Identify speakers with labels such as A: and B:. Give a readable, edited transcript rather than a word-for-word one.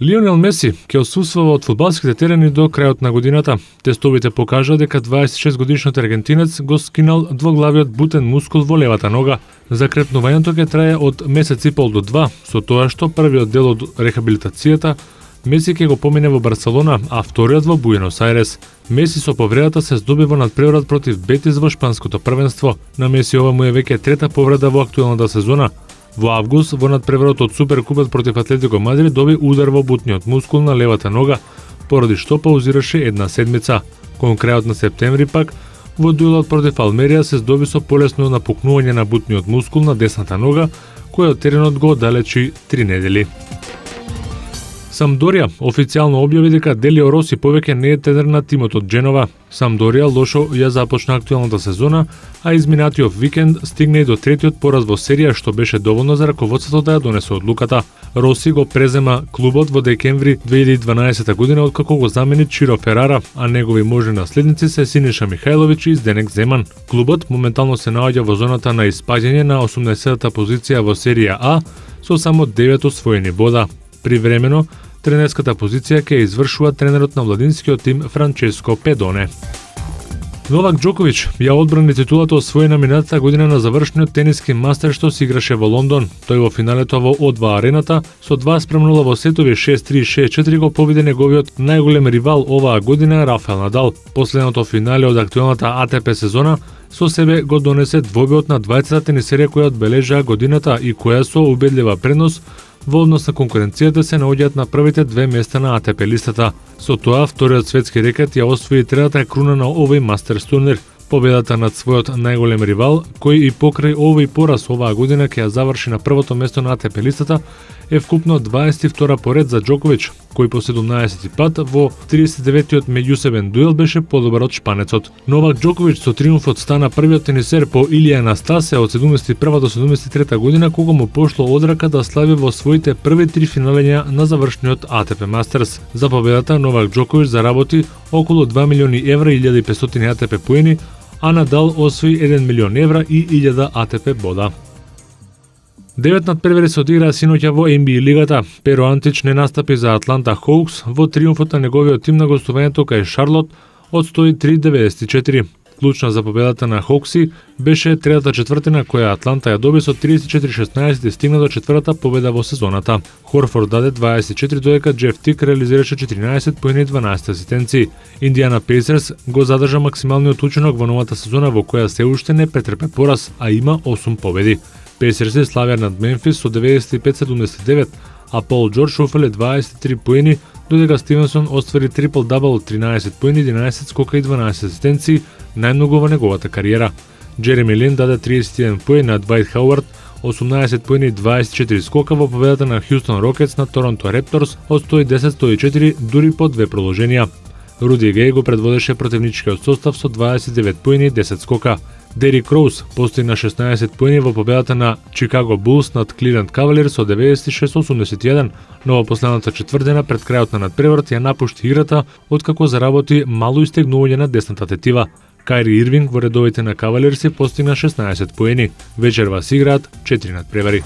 A: Лионел Меси ќе отсуствува од фудбалските терени до крајот на годината. Тестовите покажаа дека 26-годишниот аргентинец го скинал двоглавиот бутен мускул во левата нога. Закрепнувањето ќе трае од месец и пол до 2, со тоа што првиот дел од рехабилитацијата Меси ќе го помине во Барселона, а вториот во Буенос Ајрес. Меси со повредата се здоби во надпреврат против Бетис во шпанското првенство. На Меси ова му е веќе трета повреда во актуелната сезона. Во август, во надпреварот од Суперкупот против Атлетико Мадрид доби удар во бутниот мускул на левата нога, поради што паузираше една седмица. Кон крајот на септември пак, во дуелот против Алмерија се здоби со полесно напукнување на бутниот мускул на десната нога, кој од теренот го оддалечи 3 недели. Самдорија официјално објави дека Делио Роси повеќе не е тренер на тимот од Дженова. Самдорија лошо ја започна актуелната сезона, а изминатиот викенд стигна и до третиот пораз во серија, што беше доволно за раководството да ја донесе одлуката. Роси го презема клубот во декември 2012 година откако го замени Чиро Ферара, а негови можни наследници се Синиша Михајловиќ и Зденек Земан. Клубот моментално се наоѓа во зоната на испаѓање на 80-та позиција во серија А со само 9 освоени бода. Привремено, тренерската позиција ќе извршува тренерот на младинскиот тим Франческо Педоне. Новак Џоковиќ ја одбрани титулата освоена минатата година на завршниот тениски мастер што се играше во Лондон. Тој во финалето во О2 арената со 2:0 во сетови 6-3 6-4 го победи неговиот најголем ривал оваа година Рафаел Надал. Последното финале од актуелната ATP сезона со себе го донесе двобојот на двајцата тенисери која одбележаа годината и која со убедлива предност во однос на конкуренцијата се наоѓаат на првите 2 места на ATP листата. Со тоа, вториот светски рекет ја освои третата круна на овој мастерс турнир. Победата над својот најголем ривал, кој и покрај овој пораз оваа година ќе ја заврши на првото место на ATP листата, е вкупно 22 поред за Џоковиќ, кој по 17 пат во 39-тиот меѓусебен дуел беше подобар од шпанецот. Новак Џоковиќ со триумфот стана првиот тенисер по Илија Анастасија од 71 до 73 година кога му пошло одрака да слави во своите први 3 финалења на завршниот ATP Мастерс. За победата Новак Џоковиќ заработи околу 2 милиони евра и 1500 ATP поени, а Надал освои 1 милион евра и 1000 ATP бода. 9 надпревари се одиграа синоќа во NBA лигата. Перо Антич не настапи за Атланта Хоукс во триумфот на неговиот тим на гостувањето кај Шарлот од 103-94. Клучна за победата на Хокси беше третата четвртина која Атланта ја доби со 34-16 и стигна до четвртата победа во сезоната. Хорфорд даде 24 додека Джеф Тик реализираше 14 поени и 12 асистенции. Индиана Пейсерс го задржа максималниот учинок во новата сезона во која се уште не претрпе пораз, а има 8 победи. Пейсерси славија над Мемфис со 95-79, а Пол Џорџ уфрле 23 поени, додека Стивенсон оствари трипл-дабл од 13 поени, 11 скока и 12 асистенции, најмногу во неговата кариера. Джереми Лин даде 31 поени на Двајт Хауард, 18 поени и 24 скока во победата на Хјустон Рокетс на Торонто Репторс од 110-104 дури по 2 продолженија. Руди Геј го предводеше противничкиот состав со 29 поени и 10 скока. Дерик Роуз постигна 16 поени во победата на Чикаго Булс над Кливленд Кавалиерс со 96-81, но во последната четвртина пред крајот на надпреварот ја напушти играта откако заработи мало истегнување на десната тетива. Кајри Ирвинг во редовите на Кавалиерси постигна 16 поени. Вечерва се играат 4 надпревари.